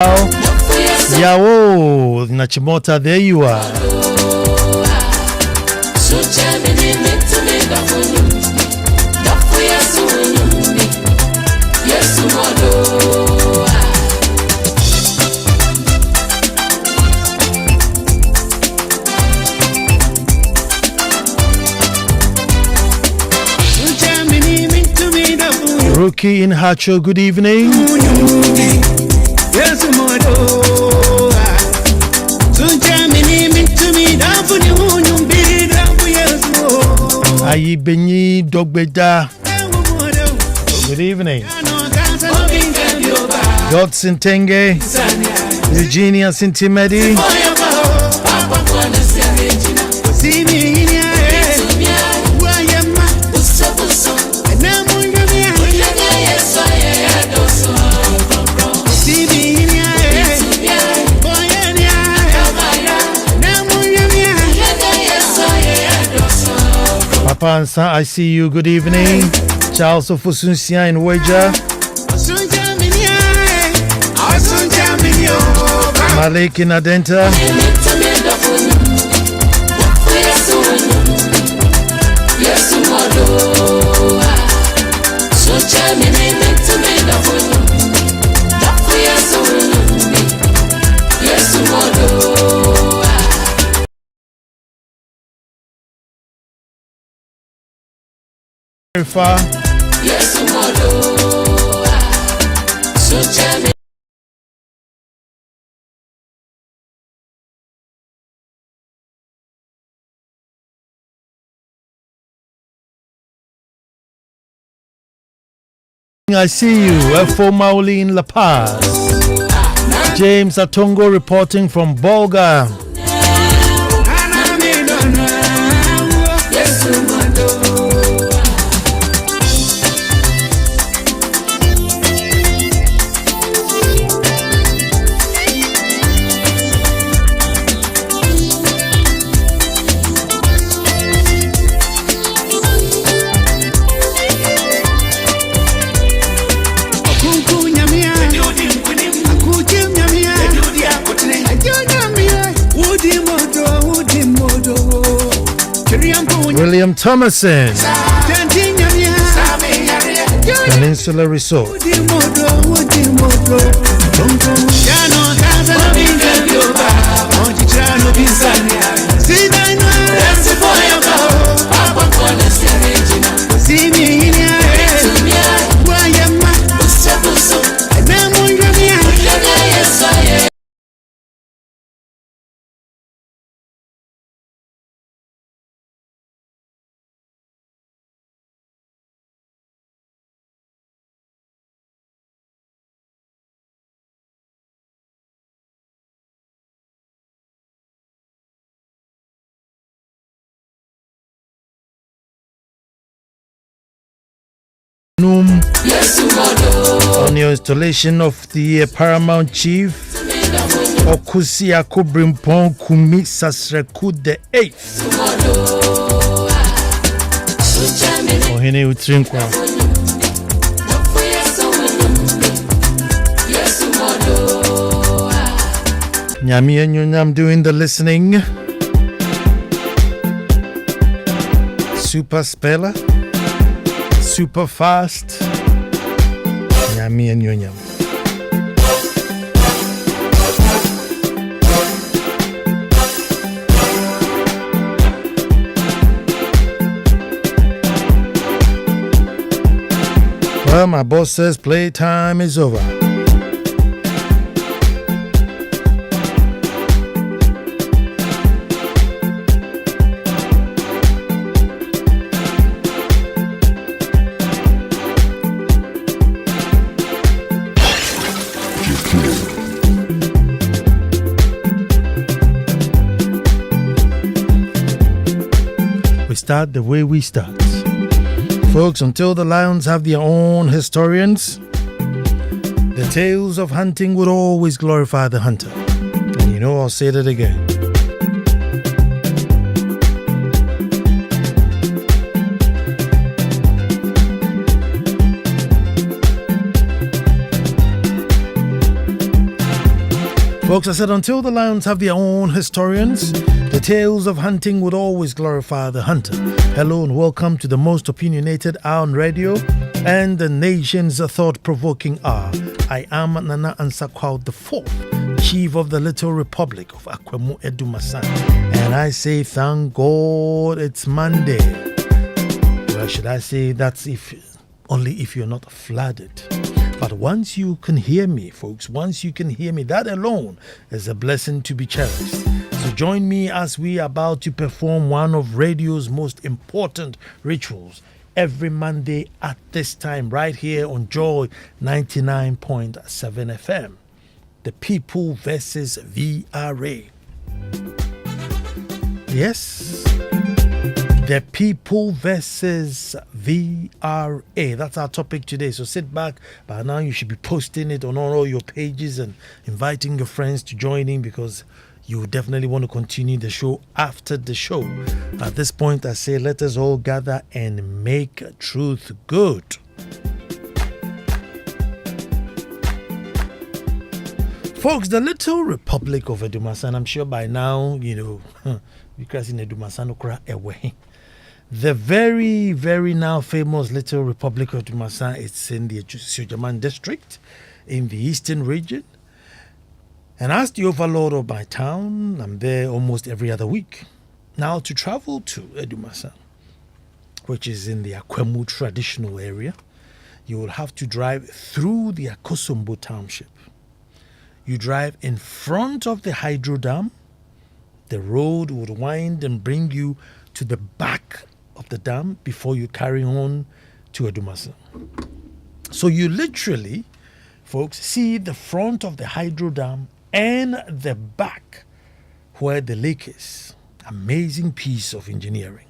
Yawo Nachimota, there you are. Rookie in Hacho, good evening. Ayi Benyi Dogbeda. Good evening. Godson Tenge, Eugenia Sintimedi. Papa Ansah, I see you. Good evening. Charles Ofusunsia in Weja. Malik in Adenta. I see you. Efo Mauli in La Paz. James Atongo reporting from Bolga. William Thomason, Peninsula Resort. On your installation of the Paramount Chief Okusi Akobrimpon Kumi Sasreku the 8th. Ohene Utrinkwa. Nyami and Nyam doing the listening. Super speller. Super fast. Nyami and Nyam. Well, my boss says playtime is over. We start the way we start. Folks, until the lions have their own historians, the tales of hunting would always glorify the hunter. And you know, I'll say that again. Folks, I said until the lions have their own historians, the tales of hunting would always glorify the hunter. Hello and welcome to the most opinionated hour on radio and the nation's thought-provoking hour. I am Nana Ansah Kwao the Fourth, Chief of the Little Republic of Akwemu Edumasan. And I say thank God it's Monday. Well, should I say that's only if you're not flooded. But once you can hear me, folks, once you can hear me, that alone is a blessing to be cherished. So join me as we are about to perform one of radio's most important rituals every Monday at this time, right here on Joy 99.7 FM. The People versus VRA. Yes. The People versus VRA. That's our topic today. So sit back. By now you should be posting it on all your pages and inviting your friends to join in, because you definitely want to continue the show after the show. At this point, I say let us all gather and make truth good. Folks, the Little Republic of Edumasan, I'm sure by now, because in Edumasan okra away. The very, very now famous Little Republic of Edumasan, it's in the Sujaman district in the eastern region. And as the overlord of my town, I'm there almost every other week. Now, to travel to Edumasan, which is in the Akwemu traditional area, you will have to drive through the Akosombo township. You drive in front of the hydro dam. The road would wind and bring you to the back of the dam before you carry on to Edumasan. So you literally, folks, see the front of the hydro dam and the back where the lake is. Amazing piece of engineering.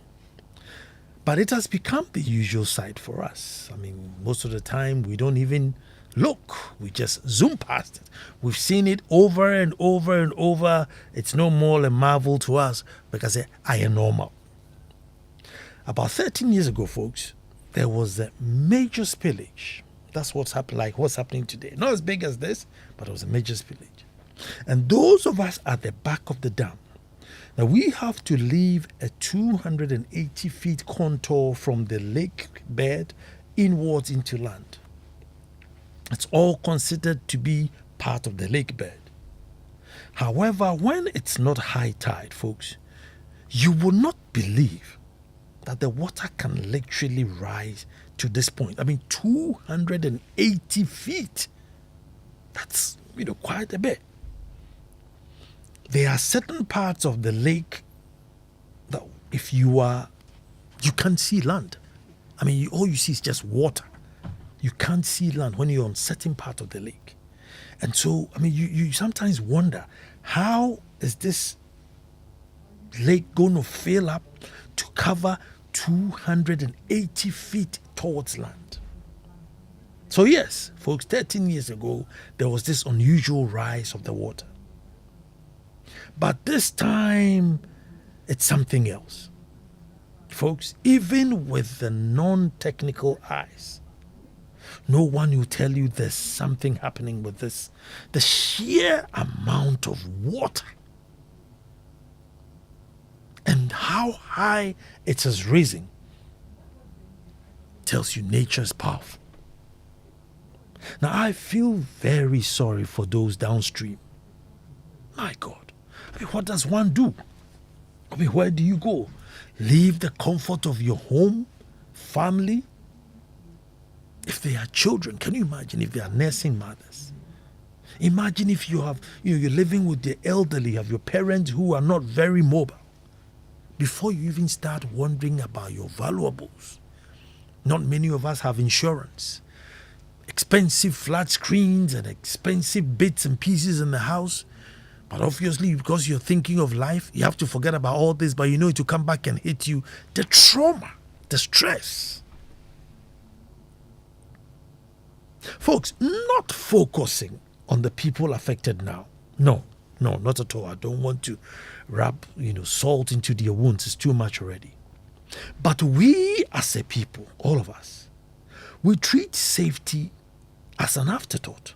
But it has become the usual sight for us. I mean, most of the time we don't even look. We just zoom past it. We've seen it over and over and over. It's no more a marvel to us because I am normal. About 13 years ago, folks, there was a major spillage. That's what's happening today. Not as big as this, but it was a major spillage. And those of us at the back of the dam, now we have to leave a 280 feet contour from the lake bed inwards into land. It's all considered to be part of the lake bed. However, when it's not high tide, folks, you will not believe that the water can literally rise to this point. I mean, 280 feet. That's, quite a bit. There are certain parts of the lake that if you can't see land. I mean, all you see is just water. You can't see land when you're on certain part of the lake. And so, I mean, you sometimes wonder, how is this lake going to fill up to cover 280 feet towards land? So yes, folks, 13 years ago, there was this unusual rise of the water. But this time, it's something else. Folks, even with the non-technical eyes, no one will tell you there's something happening with this. The sheer amount of water and how high it has risen tells you nature is powerful. Now, I feel very sorry for those downstream. My God. I mean, what does one do? I mean, where do you go? Leave the comfort of your home, family? If they are children, can you imagine if they are nursing mothers? Imagine if you have, you're living with the elderly, you have your parents who are not very mobile. Before you even start wondering about your valuables, not many of us have insurance. Expensive flat screens and expensive bits and pieces in the house. But obviously, because you're thinking of life, you have to forget about all this, but you know it will come back and hit you. The trauma, the stress. Folks, not focusing on the people affected now. No, not at all. I don't want to rub, salt into their wounds. It's too much already. But we as a people, all of us, we treat safety as an afterthought.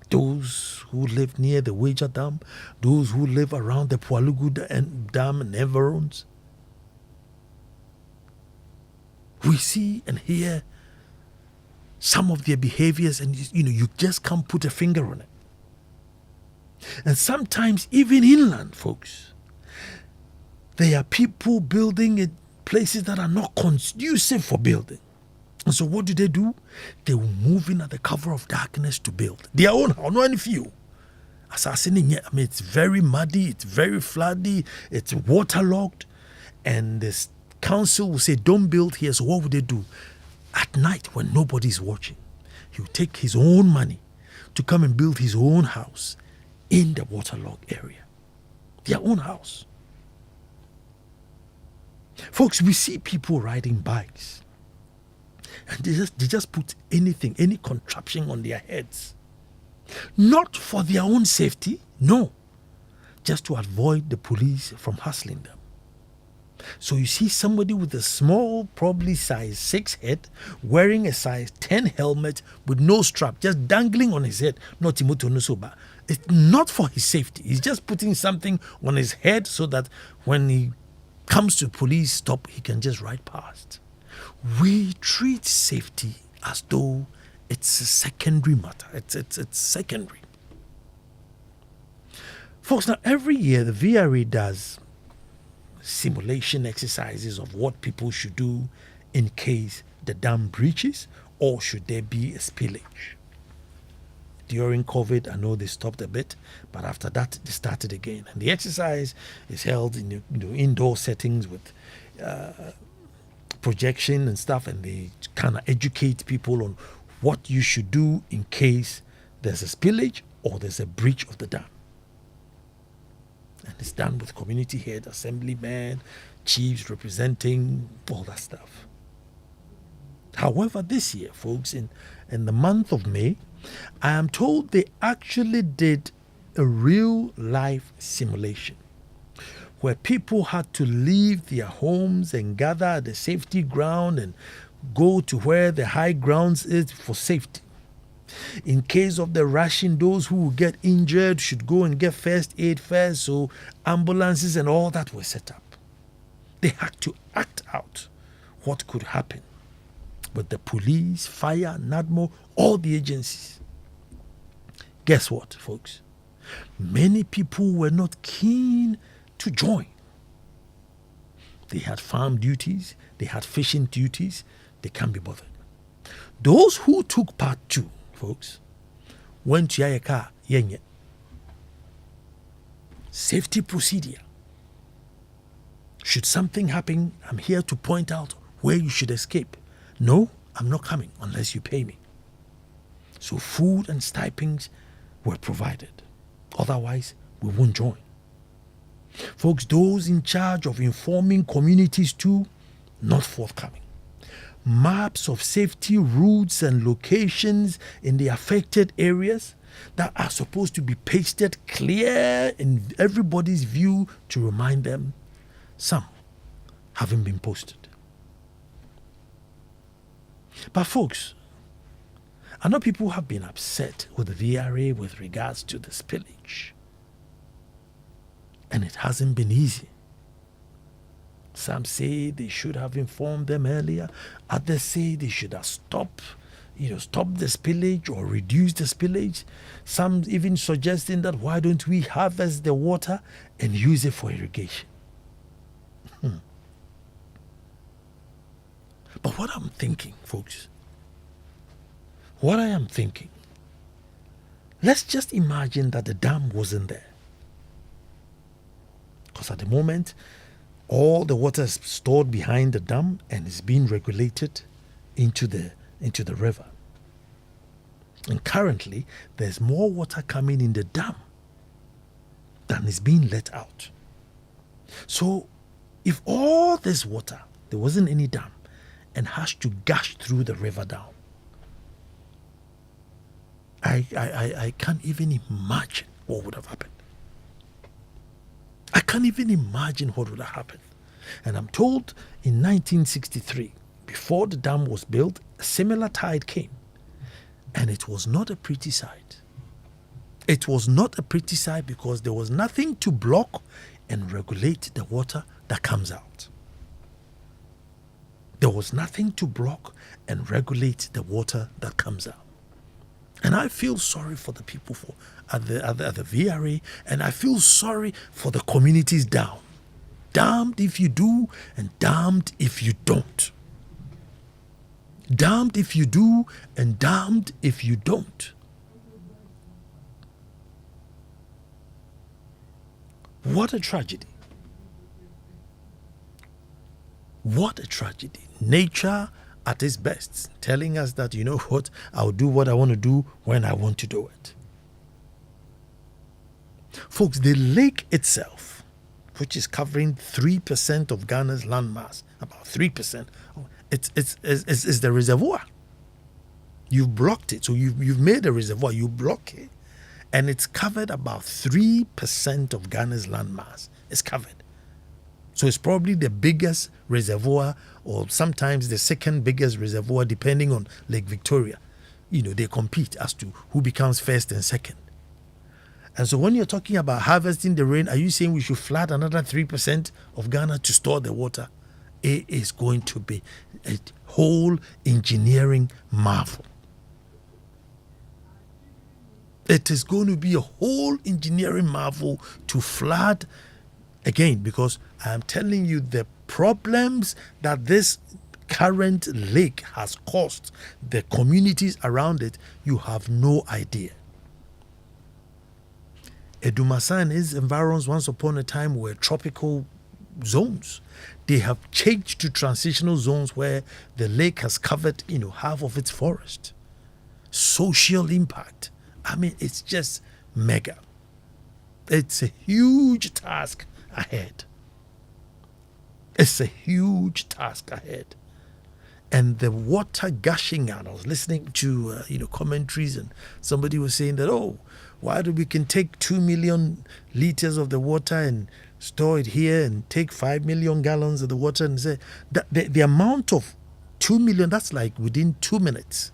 Those who live near the Wager Dam, those who live around the Pualugu Dam and environs. We see and hear some of their behaviors, and you just can't put a finger on it. And sometimes even inland, folks, there are people building in places that are not conducive for building. And so what do? They will move in at the cover of darkness to build their own house, not any few. It's very muddy, it's very floody, it's waterlogged, and the council will say, don't build here. So what would they do? At night, when nobody's watching, he'll take his own money to come and build his own house in the waterlogged area. Their own house. Folks, we see people riding bikes, and they just put anything, any contraption on their heads. Not for their own safety, no. Just to avoid the police from hustling them. So you see somebody with a small, probably size 6 head, wearing a size 10 helmet with no strap, just dangling on his head. Not It's not for his safety. He's just putting something on his head so that when he comes to police stop, he can just ride past. We treat safety as though it's a secondary matter. It's secondary. Folks, now every year the VRA does simulation exercises of what people should do in case the dam breaches or should there be a spillage. During COVID, I know they stopped a bit, but after that they started again. And the exercise is held in indoor settings with projection and stuff, and they kind of educate people on what you should do in case there's a spillage or there's a breach of the dam. And it's done with community head, assemblymen, chiefs representing, all that stuff. However, this year, folks, in the month of May, I am told they actually did a real life simulation where people had to leave their homes and gather at the safety ground and go to where the high grounds is for safety. In case of the rushing, those who will get injured should go and get first aid first, so ambulances and all that were set up. They had to act out what could happen with the police, fire, NADMO, all the agencies. Guess what, folks? Many people were not keen to join. They had farm duties, they had fishing duties, they can't be bothered. Those who took part too, folks, went to Yayaka Yenye. Safety procedure. Should something happen, I'm here to point out where you should escape. No, I'm not coming unless you pay me. So food and stipends were provided. Otherwise, we won't join. Folks, those in charge of informing communities too, not forthcoming. Maps of safety routes and locations in the affected areas that are supposed to be pasted clear in everybody's view to remind them, some haven't been posted. But folks, I know people have been upset with the VRA with regards to the spillage. And it hasn't been easy. Some say they should have informed them earlier. Others say they should have stopped the spillage or reduce the spillage. Some even suggesting that why don't we harvest the water and use it for irrigation. But what I'm thinking, folks, let's just imagine that the dam wasn't there. Because at the moment, all the water is stored behind the dam and is being regulated into the river. And currently, there's more water coming in the dam than is being let out. So, if all this water, there wasn't any dam, and has to gush through the river down, I can't even imagine what would have happened. I can't even imagine what would have happened. And I'm told in 1963, before the dam was built, a similar tide came. And it was not a pretty sight. It was not a pretty sight because there was nothing to block and regulate the water that comes out. There was nothing to block and regulate the water that comes out. And I feel sorry for the people at the VRA, and I feel sorry for the communities down. Damned if you do, and damned if you don't. Damned if you do, and damned if you don't. What a tragedy. What a tragedy. Nature at its best, telling us that, you know what, I'll do what I want to do when I want to do it. Folks, the lake itself, which is covering 3% of Ghana's landmass, about 3%, it's the reservoir. You've blocked it. So you've made a reservoir, you block it, and it's covered about 3% of Ghana's landmass. It's covered. So it's probably the biggest reservoir, or sometimes the second biggest reservoir, depending on Lake Victoria. You know, they compete as to who becomes first and second. And so when you're talking about harvesting the rain, are you saying we should flood another 3% of Ghana to store the water? It is going to be a whole engineering marvel. It is going to be a whole engineering marvel to flood again, because I am telling you the problems that this current lake has caused the communities around it, you have no idea. Edumasa and its environs once upon a time were tropical zones. They have changed to transitional zones where the lake has covered, half of its forest. Social impact. I mean, it's just mega. It's a huge task ahead. It's a huge task ahead. And the water gushing out, I was listening to commentaries, and somebody was saying that, why do we can take 2 million liters of the water and store it here, and take 5 million gallons of the water, and say that the amount of 2 million, that's like within 2 minutes.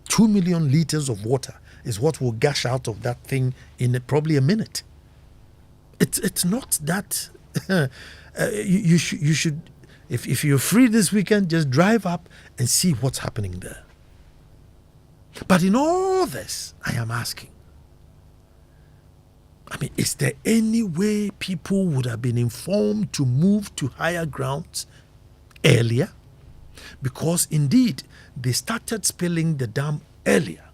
2 million liters of water is what will gush out of that thing in probably a minute. It's not that. You should, if you're free this weekend, just drive up and see what's happening there. But in all this, I am asking, is there any way people would have been informed to move to higher grounds earlier? Because indeed, they started spilling the dam earlier.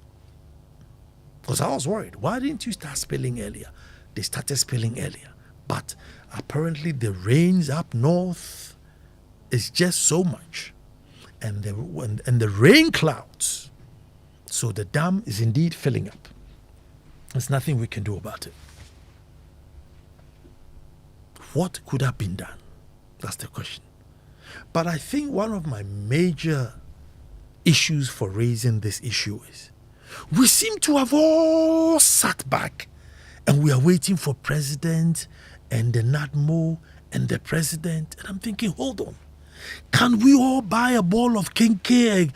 Because I was worried, why didn't you start spilling earlier? They started spilling earlier. But apparently the rains up north is just so much. And the rain clouds. So the dam is indeed filling up. There's nothing we can do about it. What could have been done? That's the question. But I think one of my major issues for raising this issue is we seem to have all sat back and we are waiting for president and the NADMO and the president. And I'm thinking, hold on. Can we all buy a bowl of kenke,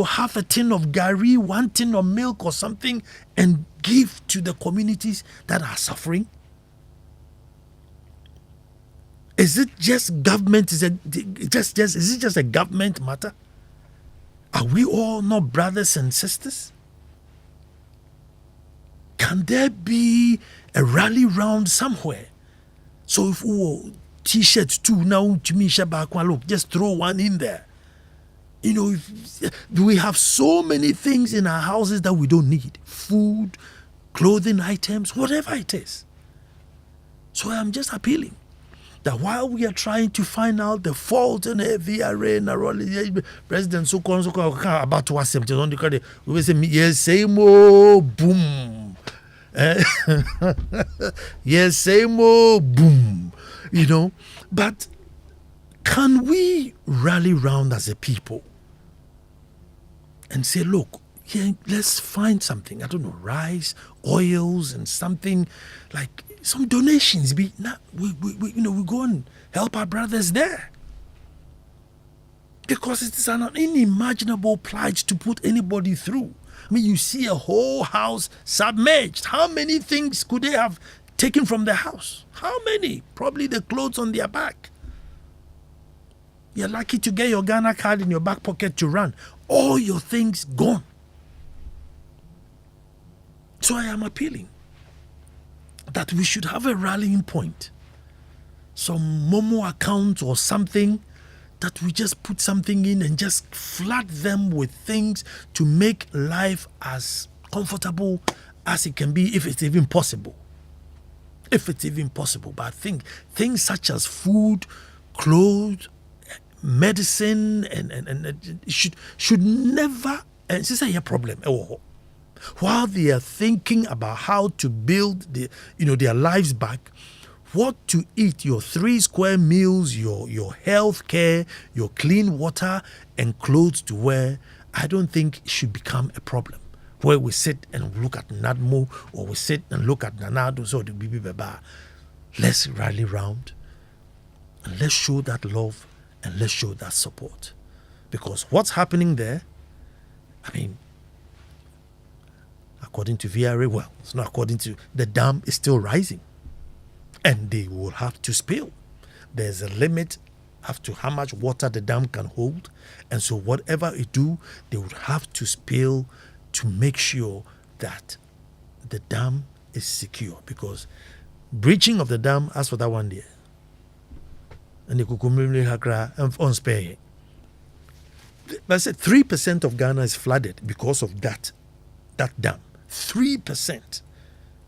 half a tin of gari, 1 tin of milk or something, and give to the communities that are suffering? Is it just government? Is it just a government matter? Are we all not brothers and sisters? Can there be a rally round somewhere? So if t-shirts too now to me, look, just throw one in there. We have so many things in our houses that we don't need. Food, clothing items, whatever it is. So I'm just appealing that while we are trying to find out the fault in VRA, President so about to ask him, we will say, yes, same boom. Yes, same boom. But can we rally round as a people and say, look, let's find something, I don't know, rice, oils, and something like some donations. We go and help our brothers there. Because it is an unimaginable plight to put anybody through. I mean, you see a whole house submerged. How many things could they have taken from the house? How many? Probably the clothes on their back. You're lucky to get your Ghana card in your back pocket to run. All your things gone. So I am appealing that we should have a rallying point. Some Momo account or something that we just put something in and just flood them with things to make life as comfortable as it can be, if it's even possible. If it's even possible. But I think things such as food, clothes, medicine, and should never, and this is a problem. While they are thinking about how to build their lives back, what to eat, your 3 square meals, your health care, your clean water, and clothes to wear, I don't think it should become a problem. Where we sit and look at Nadmo, or we sit and look at Nanado, so the Bibi Baba. Let's rally round and let's show that love and let's show that support. Because what's happening there, I mean, according to VRA, well, it's not according to, the dam is still rising. And they will have to spill. There's a limit as to how much water the dam can hold. And so whatever it do, they would have to spill to make sure that the dam is secure. Because breaching of the dam, as for that one there, and the Kukumili Hakra on spare. I said 3% of Ghana is flooded because of that dam. 3%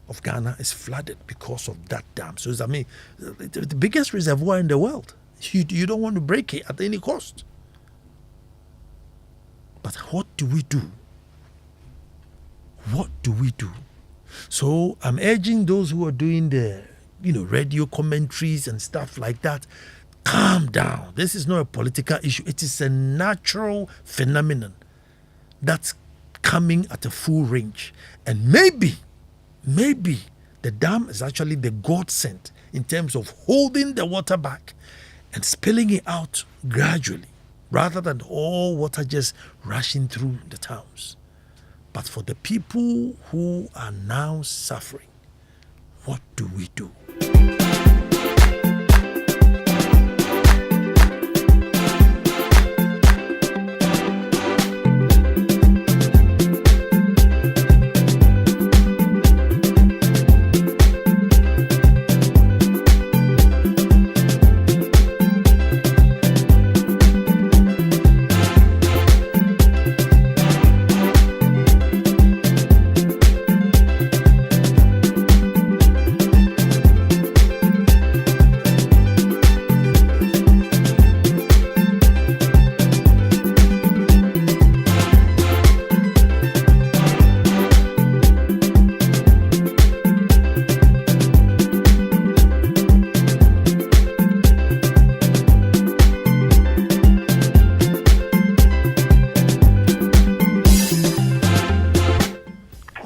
of Ghana is flooded because of that dam. So it's, I mean, the biggest reservoir in the world. You don't want to break it at any cost. But what do we do? What do we do? So I'm urging those who are doing the radio commentaries and stuff like that, calm down. This is not a political issue. It is a natural phenomenon that's coming at a full range. And maybe the dam is actually the godsend in terms of holding the water back and spilling it out gradually, rather than all water just rushing through the towns. But for the people who are now suffering, what do we do?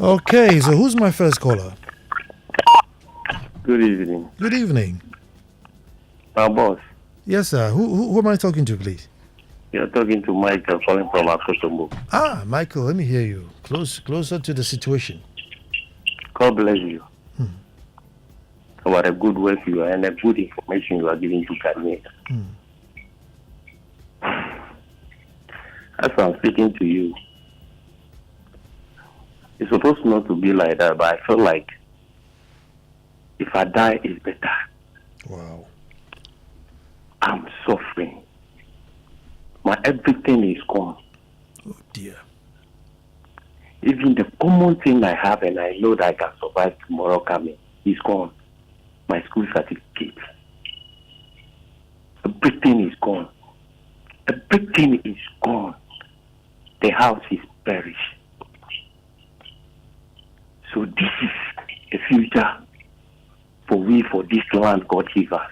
Okay, so who's my first caller? Good evening. Good evening. My boss. Yes, sir. Who am I talking to, please? You're talking to Michael calling from Akosomo. Ah, Michael, let me hear you. Closer to the situation. God bless you. About a good work you are and the good information you are giving to Ghanaians. As I'm speaking to you, it's supposed not to be like that, but I feel like if I die, it's better. Wow. I'm suffering. My everything is gone. Oh, dear. Even the common thing I have and I know that I can survive tomorrow coming is gone. My school certificate. Everything is gone. Everything is gone. The house is perished. So this is a future for this land God gave us.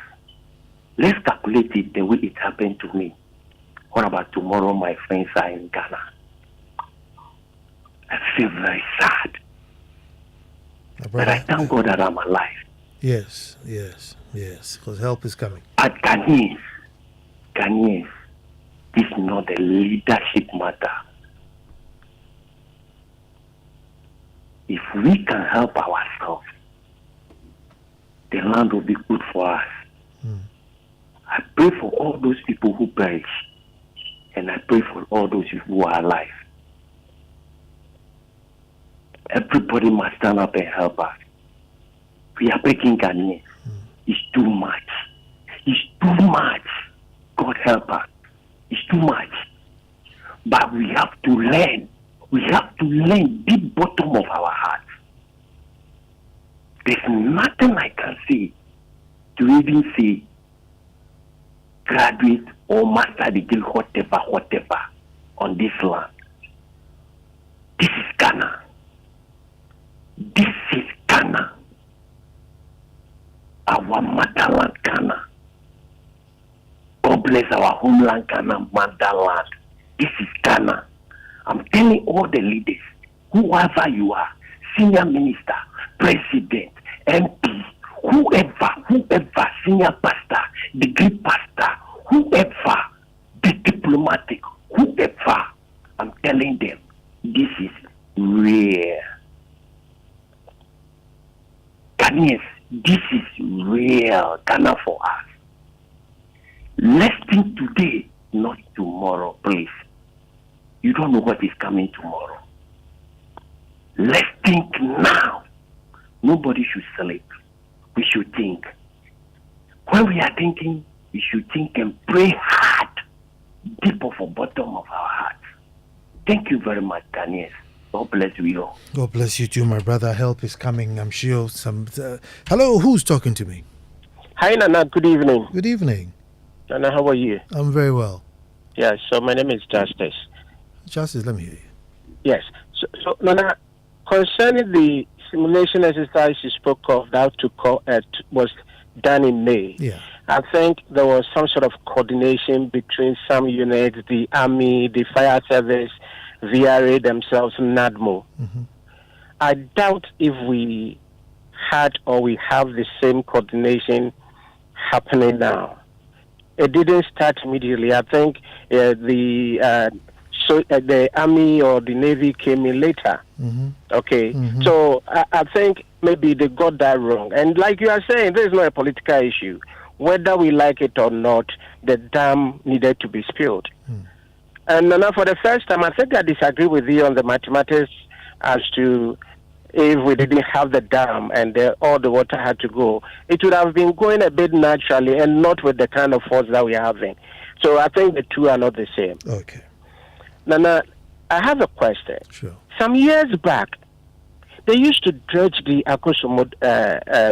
Let's calculate it the way it happened to me. What about tomorrow my friends are in Ghana? I feel very sad. But I thank God that I'm alive. Yes, because help is coming. At Ghanaians, this is not a leadership matter. If we can help ourselves, the land will be good for us. I pray for all those people who perish, and I pray for all those who are alive. Everybody must stand up and help us. We are breaking Ghanaians. It's too much. It's too much. God help us. It's too much. But we have to learn. We have to learn deep bottom of our hearts. There's nothing I can say to even say graduate or master degree, whatever, on this land. This is Ghana. This is Ghana. Our motherland, Ghana. God bless our homeland, Ghana, motherland. This is Ghana. I'm telling all the leaders, whoever you are, senior minister, president, MP, whoever, senior pastor, degree pastor, whoever, the diplomatic, whoever, I'm telling them, this is real. Ghanaians, this is real Ghana for us. Let's think today, not tomorrow, please. You don't know what is coming tomorrow. Let's think now. Nobody should sleep. We should think. When we are thinking, we should think and pray hard, deep of the bottom of our hearts. Thank you very much, Ghanaians. God bless you all. God bless you too, my brother. Help is coming. I'm sure some... hello, who's talking to me? Hi, Nana. Good evening. Good evening. Nana, how are you? I'm very well. Yeah, so my name is Justice. Justice, let me hear you. Yes. So Nana, concerning the simulation exercise you spoke of that was done in May. Yeah. I think there was some sort of coordination between some units, the Army, the Fire Service, VRA themselves, NADMO. I doubt if we had or we have the same coordination happening now. It didn't start immediately. I think the Army or the Navy came in later. Okay, so I think maybe they got that wrong. And like you are saying, this is not a political issue. Whether we like it or not, the dam needed to be spilled. And now, for the first time, I think I disagree with you on the mathematics as to if we didn't have the dam and all the water had to go, it would have been going a bit naturally and not with the kind of force that we're having. So I think the two are not the same. Okay. Nana, I have a question. Sure. Some years back, they used to dredge the Akosombo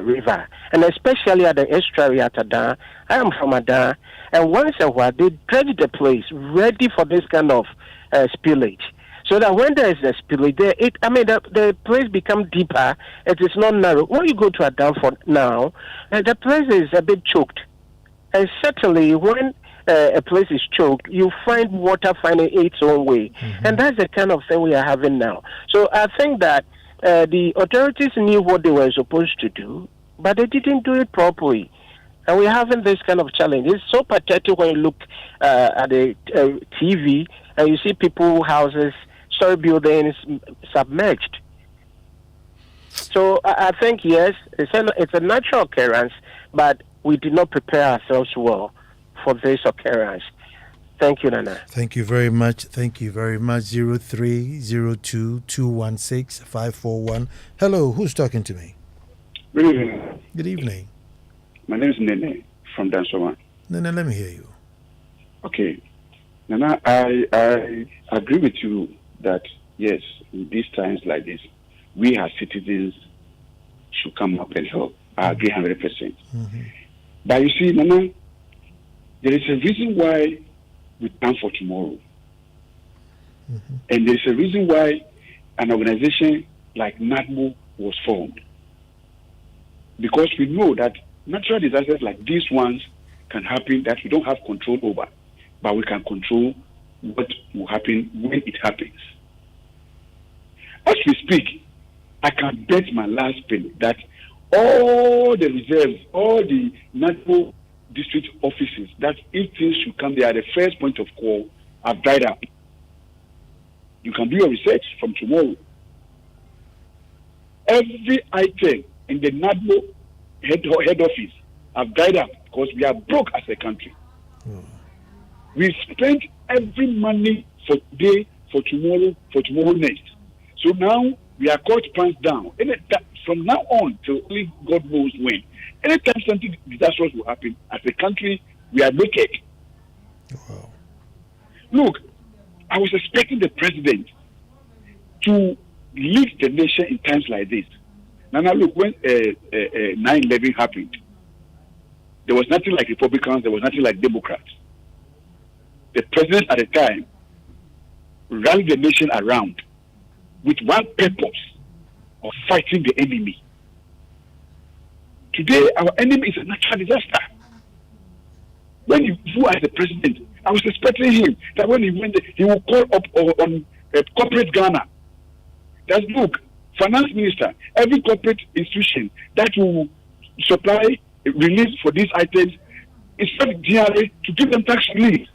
River, and especially at the estuary at Adan. I am from Adan, and once in a while, they dredge the place ready for this kind of spillage. So that when there is a spillage, the place becomes deeper, it is not narrow. When you go to Adan for now, the place is a bit choked. And certainly, when a place is choked, you find water finding its own way. And that's the kind of thing we are having now. So I think that the authorities knew what they were supposed to do, but they didn't do it properly. And we're having this kind of challenge. It's so pathetic when you look at the TV and you see people's houses, story buildings submerged. So I think, yes, it's a natural occurrence, but we did not prepare ourselves well for this occurrence. Thank you, Nana. Thank you very much. Thank you very much. 0302216541. Hello, who's talking to me? Good evening. Good evening. My name is Nene from Dansoma. Nene, let me hear you. Okay. Nana, I agree with you that, yes, in these times like this, we as citizens should come up and help. I agree 100%. But you see, Nana, there is a reason why we plan for tomorrow. And there's a reason why an organization like NADMO was formed. Because we know that natural disasters like these ones can happen that we don't have control over, but we can control what will happen when it happens. As we speak, I can bet my last penny that all the reserves, all the NADMO district offices, that if things should come, they are the first point of call, have dried up. You can do your research from tomorrow. every item in the NADMO head office have dried up because we are broke as a country. We spent every money for today, for tomorrow next. So now we are caught pants down. From now on till only God knows when. Anytime something disastrous will happen, as a country, we are naked. Wow. Look, I was expecting the president to lead the nation in times like this. Now look, when 9/11 happened, there was nothing like Republicans, there was nothing like Democrats. The president at the time rallied the nation around with one purpose of fighting the enemy. Today, our enemy is a natural disaster. When he flew as the president, I was expecting him that when he went, he will call up on corporate Ghana. That's look, finance minister, every corporate institution that will supply relief for these items, instruct GRA to give them tax relief.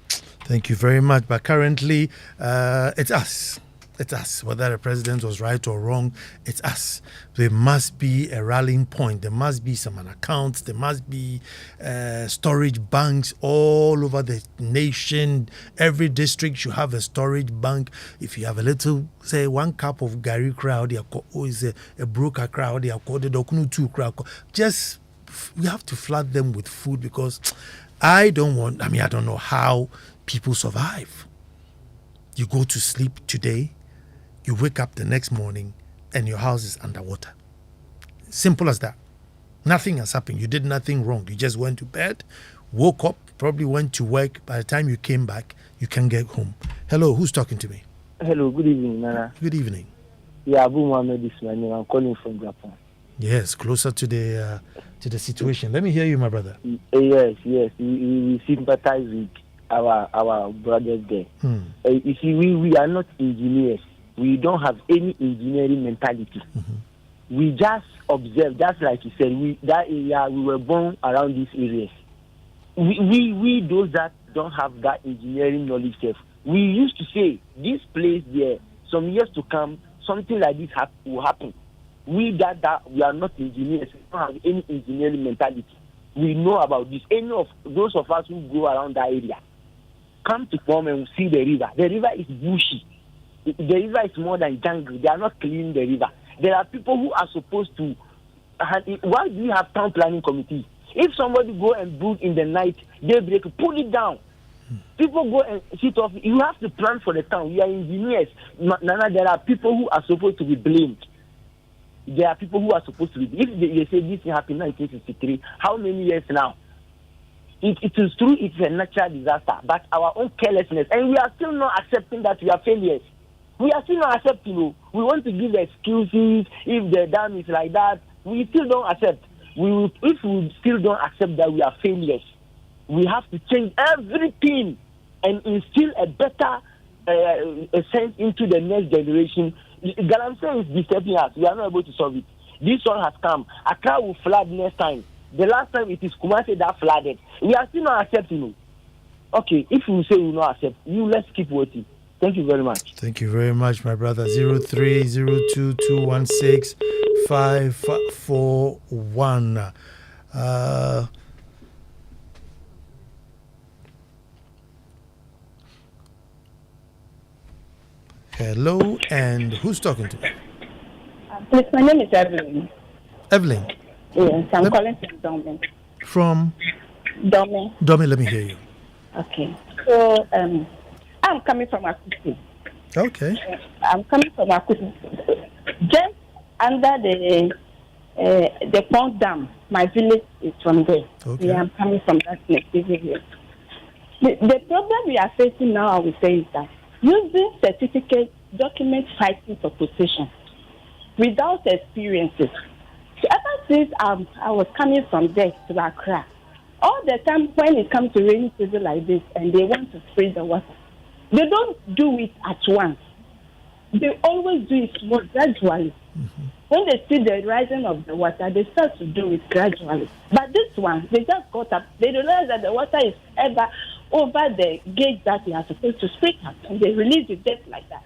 Thank you very much. But currently, it's us. It's us. Whether the president was right or wrong, it's us. There must be a rallying point. There must be some accounts. There must be storage banks all over the nation. Every district should have a storage bank. If you have a little, say, 1 cup of Gary crowd, or is a broker crowd, they are called the Dokunu 2 crowd. Just, we have to flood them with food because I don't know how people survive. You go to sleep today, you wake up the next morning, and your house is underwater. Simple as that. Nothing has happened. You did nothing wrong. You just went to bed, woke up, probably went to work. By the time you came back, you can get home. Hello, who's talking to me? Hello, good evening, Nana. Good evening. Yeah, Abu Mohammed is my name. I'm calling from Japan. Yes, closer to the situation. Let me hear you, my brother. Yes. We sympathize with our brothers there. You see, we are not engineers. We don't have any engineering mentality. Mm-hmm. We just observe, just like you said, that area, we were born around these areas. We those that don't have that engineering knowledge, we used to say, this place there, some years to come, something like this will happen. We we are not engineers, we don't have any engineering mentality. We know about this. Any of those of us who go around that area, come to come and see the river. The river is bushy. The river is more than jungle. They are not cleaning the river. There are people who are supposed to. Why do we have town planning committee? If somebody go and build in the night, daybreak, pull it down. People go and sit off. You have to plan for the town. We are engineers. Nana, there are people who are supposed to be blamed. There are people who are supposed to be. If they say this happened in 1963, how many years now? It is true. It's a natural disaster, but our own carelessness, and we are still not accepting that we are failures. We are still not accepting. We want to give excuses. If the dam is like that, we still don't accept. If we still don't accept that we are failures, we have to change everything and instill a better sense into the next generation. Galamsey is disturbing us. We are not able to solve it. This one has come. Accra will flood next time. The last time it is Kumasi that flooded. We are still not accepting. Okay, if you say we will not accept, let's keep waiting. Thank you very much. Thank you very much, my brother. 0302216541. Hello, and who's talking to me? Please, my name is Evelyn. Evelyn? Yes, I'm calling from Dome. From? Dome. Dome, let me hear you. Okay. So, I'm coming from Akusi. Okay. I'm coming from Akusi. Just under the Pond Dam, my village is from there. Okay. Yeah, I'm coming from that place. The problem we are facing now, I would say, is that using certificate documents fighting for possession without experiences. So ever since I was coming from there to Accra, all the time when it comes to rainy season like this and they want to spray the water, they don't do it at once. They always do it more gradually. Mm-hmm. When they see the rising of the water, they start to do it gradually. But this one, they just got up. They realize that the water is ever over the gauge that they are supposed to spray at, and they release it just like that.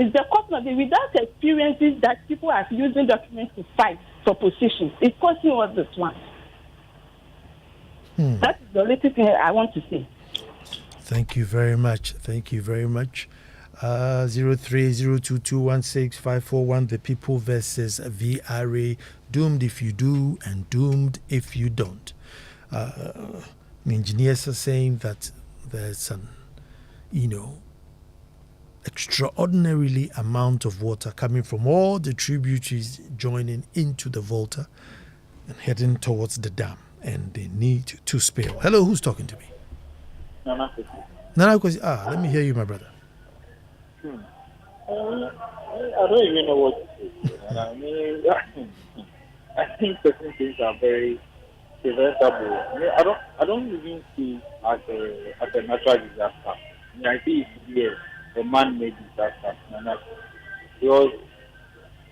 It's the cost of it. Without experiences that people are using documents to fight for positions, it's costing us this one. That's the little thing I want to say. Thank you very much. 0302216541. The People versus VRA. Doomed if you do and doomed if you don't. The engineers are saying that there's an, extraordinarily amount of water coming from all the tributaries joining into the Volta and heading towards the dam, and they need to spill. Hello, who's talking to me? Nana, let me hear you, my brother. I don't even know what to say. I mean, I think certain things are very preventable. I don't even see as a natural disaster. I see it to be a man-made disaster. Because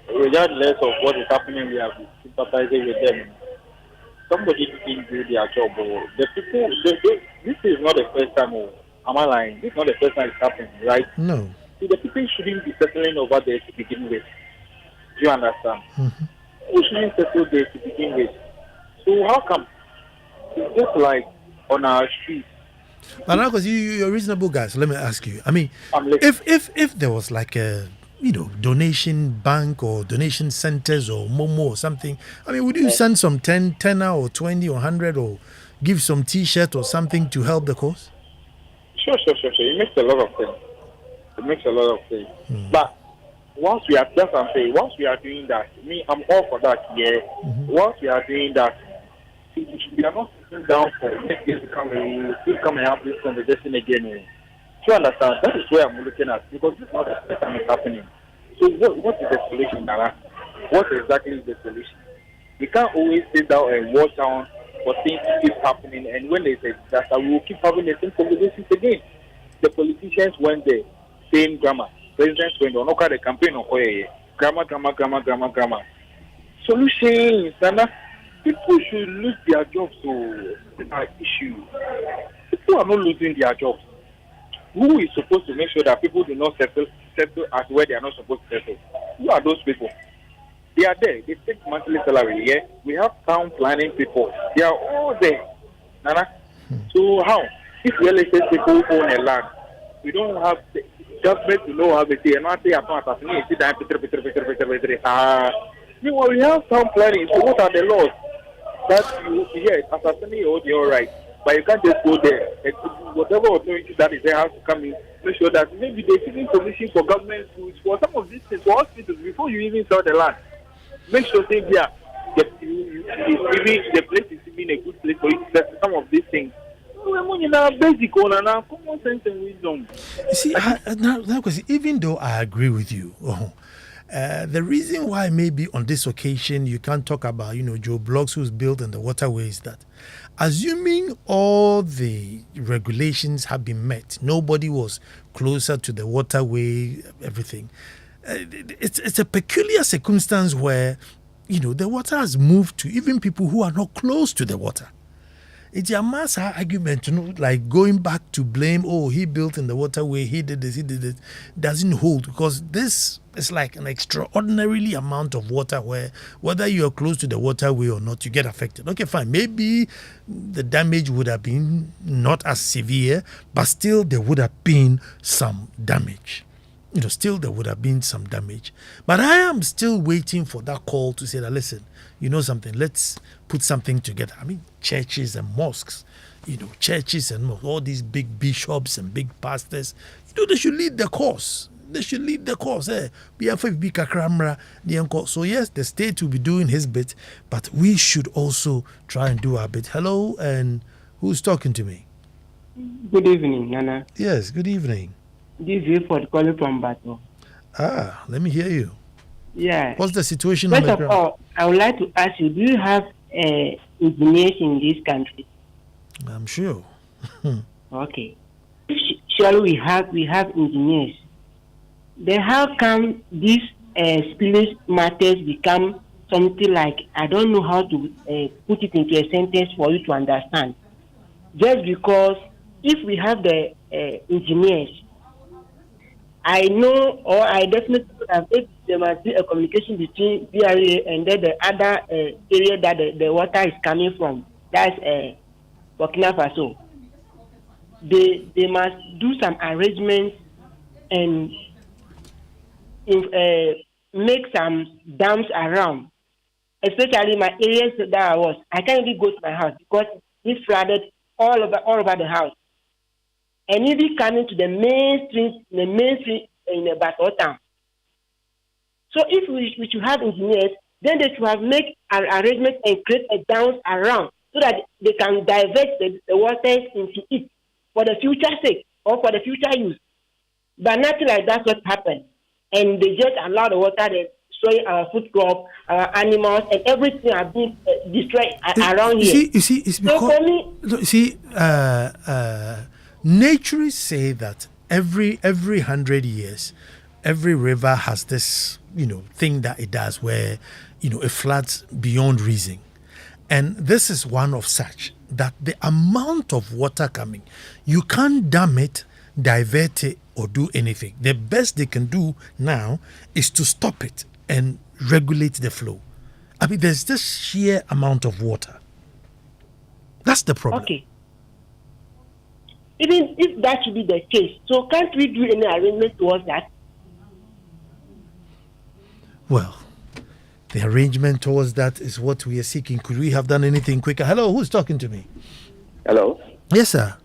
regardless of what is happening, we have been sympathizing with them. Somebody didn't do their job. The people, this is not the first time. Am I lying? This is not the first time it's happening, right? No. See, the people shouldn't be settling over there to begin with. Do you understand? We shouldn't settle there to begin with. So how come? It's just like on our streets. But now, because you're reasonable guys, so let me ask you. I mean, if there was like a donation bank or donation centers or Momo or something, I mean, would you send some 10 or 20 or 100 or give some T-shirt or something to help the cause? Sure. It makes a lot of sense. But once we are, that's what I'm saying, once we are doing that, I'm all for that, yeah. Once we are doing that, we are not sitting down for next year to come and have this conversation again. Do you understand? That is where I'm looking at, because this is not the first time it's happening. So what is the solution, Nana? What exactly is the solution? We can't always sit down and watch out for things to keep happening, and when there's a disaster, we will keep having the same conversations again. The politicians went there, same grammar. Presidents went on, the campaign, grammar. Solutions, Nana. People should lose their jobs to our issue. People are not losing their jobs. Who is supposed to make sure that people do not settle at where they are not supposed to settle? Who are those people? They are there. They take monthly salary. Yeah, we have town planning people. They are all there. Nana. So how? If real estate people own a land, we don't have the government to know how they say. And I say, meanwhile, we have town planning. So what are the laws? That assassinate you're right. But you can't just go there. Whatever authority that is there has to come in, make sure that maybe they're giving permission for government schools, for some of these things, for hospitals, before you even sell the land. Make sure the place is even a good place for you to set some of these things. Basic common sense and wisdom. You see, now, even though I agree with you, the reason why maybe on this occasion you can't talk about, Joe Bloggs who's built in the waterway is that, assuming all the regulations have been met, nobody was closer to the waterway, everything. It's a peculiar circumstance where, the water has moved to even people who are not close to the water. It's a mass argument, like going back to blame, he built in the waterway, he did this, doesn't hold, because this is like an extraordinarily amount of water where whether you are close to the waterway or not, you get affected. Okay, fine. Maybe the damage would have been not as severe, but still there would have been some damage. There would have been some damage. But I am still waiting for that call to say that, listen, something, let's put something together. I mean, churches and mosques, all these big bishops and big pastors, they should lead the course. So yes, the state will be doing his bit, but we should also try and do our bit. Hello, and who's talking to me? Good evening, Nana. Yes, good evening. This is Ford calling from Bato. Let me hear you. Yeah. What's the situation First on the of ground? all, I would like to ask you, do you have engineers in this country? I'm sure. Okay. Surely we have engineers. Then how come these spillage matters become something like, I don't know how to put it into a sentence for you to understand. Just because if we have the engineers, I know, or I definitely know that if there must be a communication between VRA and then the other area that the water is coming from, that's Burkina Faso. They must do some arrangements and make some dams around, especially my areas that I can't even go to my house because it flooded all over the house. And even coming to the main street in the Bato town. So if we should have engineers, then they should have made an arrangement and create a dams around so that they can divert the waters into it for the future sake or for the future use. But nothing like that's what happened. And they just allow the water to destroy our food crop, our animals, and everything are being destroyed around here. You see, it's because... So for me, naturists say that every 100 years, every river has this, thing that it does where, it floods beyond reason. And this is one of such, that the amount of water coming, you can't dam it, divert it, or do anything. The best they can do now is to stop it and regulate the flow. I mean, there's this sheer amount of water. That's the problem. Okay. Even if that should be the case, so can't we do any arrangement towards that? Well, the arrangement towards that is what we are seeking. Could we have done anything quicker? Hello, who's talking to me? Hello? Yes, sir.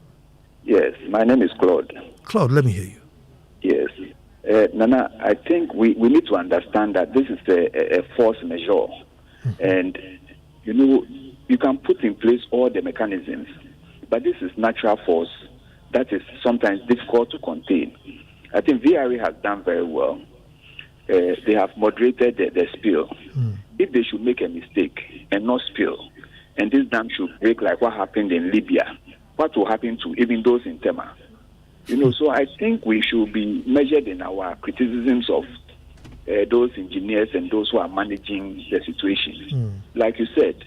Yes, my name is Claude. Claude, let me hear you. Yes. Nana, I think we need to understand that this is a force majeure. And, you can put in place all the mechanisms, but this is natural force that is sometimes difficult to contain. I think VRA has done very well. They have moderated the spill. If they should make a mistake and not spill, and this dam should break like what happened in Libya, what will happen to even those in Tema? So I think we should be measured in our criticisms of those engineers and those who are managing the situation. Like you said,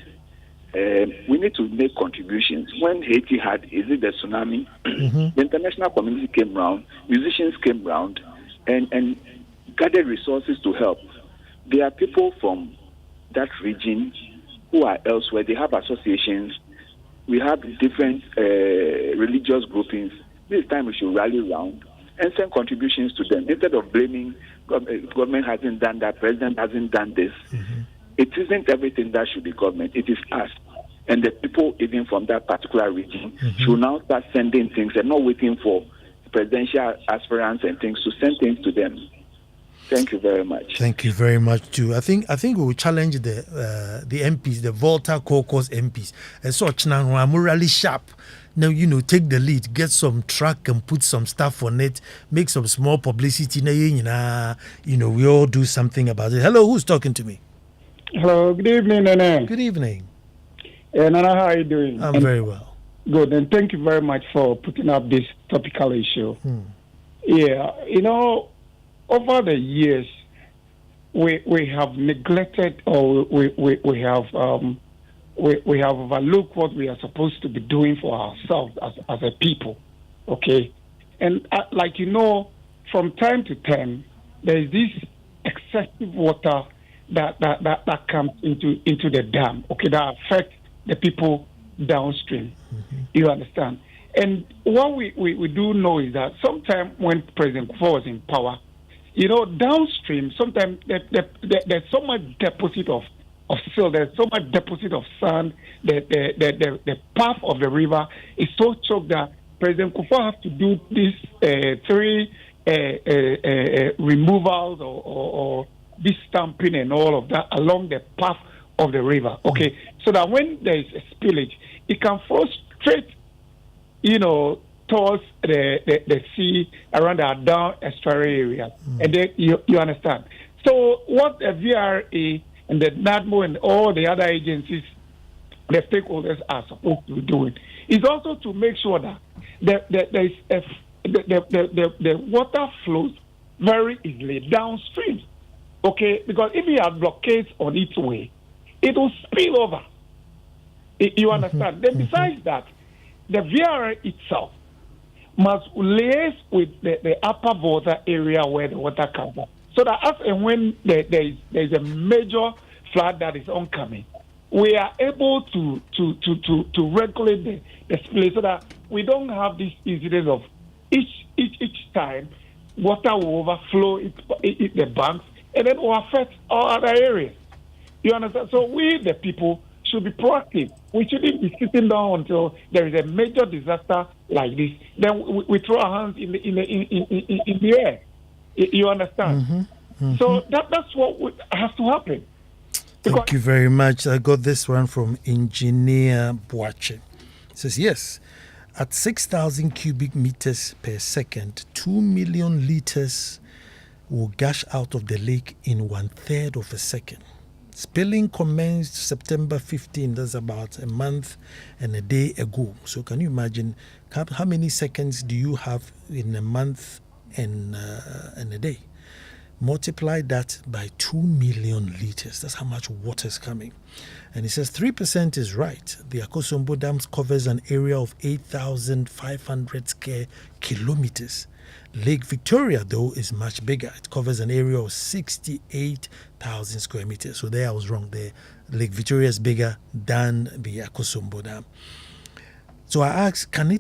we need to make contributions. When Haiti had, is it the tsunami? The international community came round, musicians came round, and gathered resources to help. There are people from that region who are elsewhere. They have associations. We have different religious groupings. This time we should rally around and send contributions to them instead of blaming government hasn't done that, president hasn't done this. It isn't everything that should be government. It is us. And the people even from that particular region should now start sending things and not waiting for presidential aspirants and things to send things to them. Thank you very much. Thank you very much too. I think we will challenge the MPs, the Volta Caucus MPs, and such now who are morally sharp. Now take the lead, get some track and put some stuff on it, make some small publicity. We all do something about it. Hello, who's talking to me? Hello, good evening, Nana. Good evening. Nana, how are you doing? I'm very well. Good, and thank you very much for putting up this topical issue. Yeah, over the years, we have neglected or we have overlooked what we are supposed to be doing for ourselves as a people. Okay, and from time to time, there is this excessive water that comes into the dam. Okay, that affects the people downstream. You understand? And what we do know is that sometimes when President Kwao was in power, downstream, sometimes there's so much deposit of silt, there's so much deposit of sand, the path of the river is so choked that President Kwao has to do these three removals or this stamping and all of that along the path of the river. Okay, so that when there is a spillage, it can flow straight, towards the sea around our down estuary areas. And then you understand. So what the VRA and the NADMO and all the other agencies, the stakeholders are supposed to be doing is also to make sure that the water flows very easily downstream. Okay, because if you have blockades on its way, it will spill over. You understand? Then besides that, the VRA itself must liaise with the upper border area where the water comes up. So that as and when there is a major flood that is oncoming, we are able to regulate the place so that we don't have this incident of each time water will overflow the banks and then will affect all other areas. You understand? So we, the people, should be proactive. We shouldn't be sitting down until there is a major disaster like this. Then we throw our hands in the air. You understand? Mm-hmm. Mm-hmm. So that's what has to happen. Thank you very much. I got this one from Engineer Boache. It says, yes, at 6,000 cubic meters per second, 2 million liters will gush out of the lake in 1/3 of a second. Spilling commenced September 15. That's about a month and a day ago. So can you imagine how many seconds do you have in a month and a day? Multiply that by 2 million liters. That's how much water is coming. And it says 3% is right. The Akosombo Dam covers an area of 8,500 square kilometers. Lake Victoria, though, is much bigger. It covers an area of 68,000 square meters. So there I was wrong there. Lake Victoria is bigger than the Akosombo Dam. So I asked, could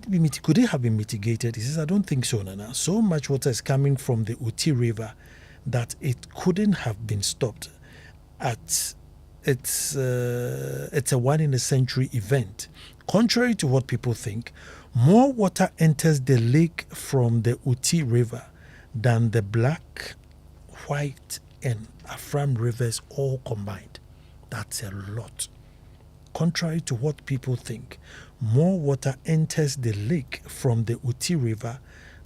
it have been mitigated? He says, I don't think so, Nana. So much water is coming from the Uti River that it couldn't have been stopped. It's a one-in-a-century event. Contrary to what people think, more water enters the lake from the Uti River than the Black, White, and Afram rivers all combined. That's a lot. Contrary to what people think, more water enters the lake from the Uti River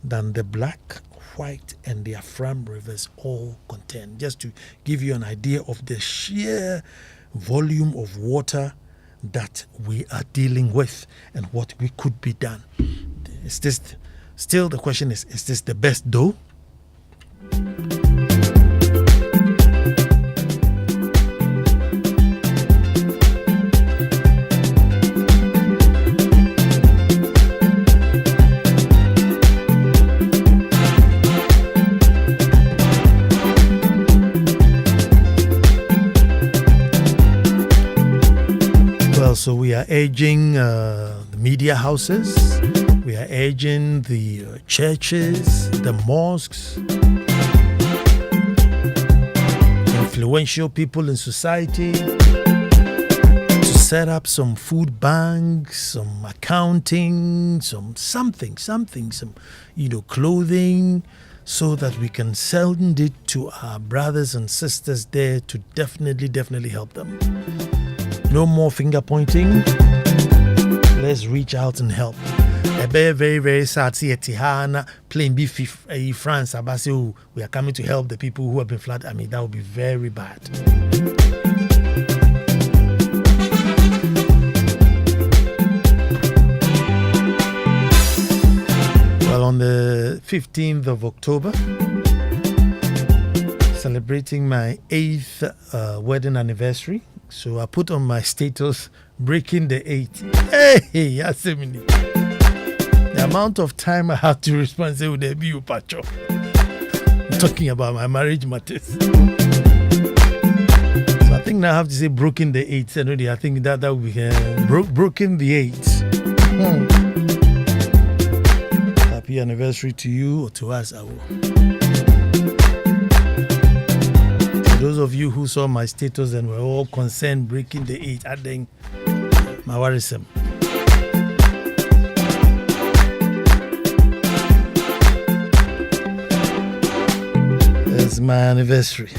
than the Black, White, and the Afram rivers all contain. Just to give you an idea of the sheer volume of water that we are dealing with and what we could be done. Is this still, the question is this the best though? So we are urging the media houses, we are urging the churches, the mosques, influential people in society to set up some food banks, some accounting, some clothing, so that we can send it to our brothers and sisters there to definitely help them. No more finger pointing. Let's reach out and help. Very, very sad. See Tihana playing beef France. Abasi, we are coming to help the people who have been flooded. I mean, that would be very bad. Well, on the 15th of October, celebrating my 8th wedding anniversary. So I put on my status, breaking the 8. Hey, Yasemini. The amount of time I had to respond, say, would there be you, Pacho? I'm talking about my marriage matters. So I think now I have to say broken the 8. I think that would be broken the 8. Happy anniversary to you or to us, Awo. Those of you who saw my status and were all concerned breaking the 8, I think my worrisome. It's my anniversary.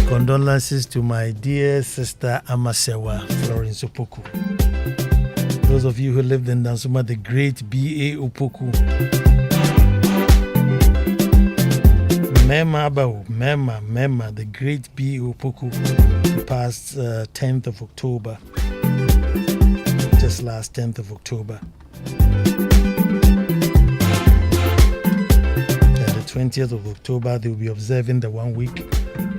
Condolences to my dear sister Amasewa Florence Opoku. Those of you who lived in Dansuma, the great B.A. Opoku. Mema, the great B. Opoku, passed 10th of October, just last 10th of October. And the 20th of October, they will be observing the 1 week.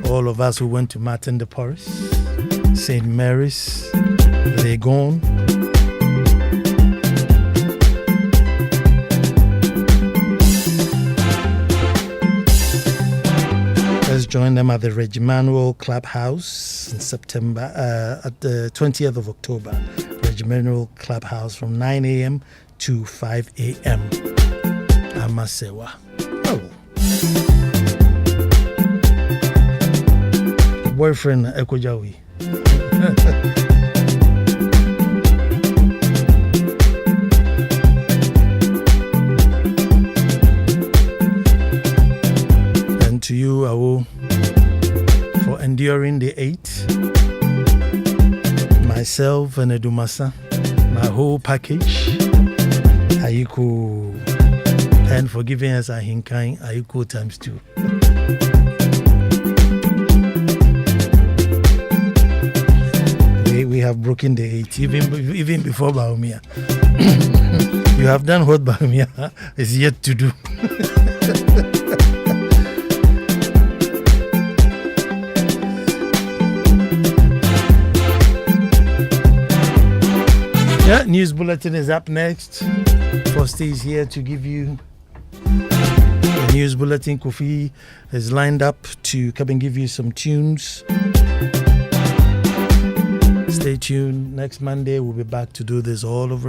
All of us who went to Martin de Porres, St. Mary's, Legon, Join them at the Regimanuel Clubhouse in September, at the 20th of October. Regimanuel Clubhouse from 9 a.m. to 5 a.m. Amasewa. Oh. Boyfriend Ekojawi. And to you, Awo, for enduring the 8. Myself and Edumasa, my whole package. Ayiko, and for giving us a hinkain, Ayiko times 2. We have broken the 8, even before Baumia. You have done what Baumia is yet to do. Yeah, news bulletin is up next. Foster is here to give you the news bulletin. Kofi is lined up to come and give you some tunes. Stay tuned. Next Monday, we'll be back to do this all over.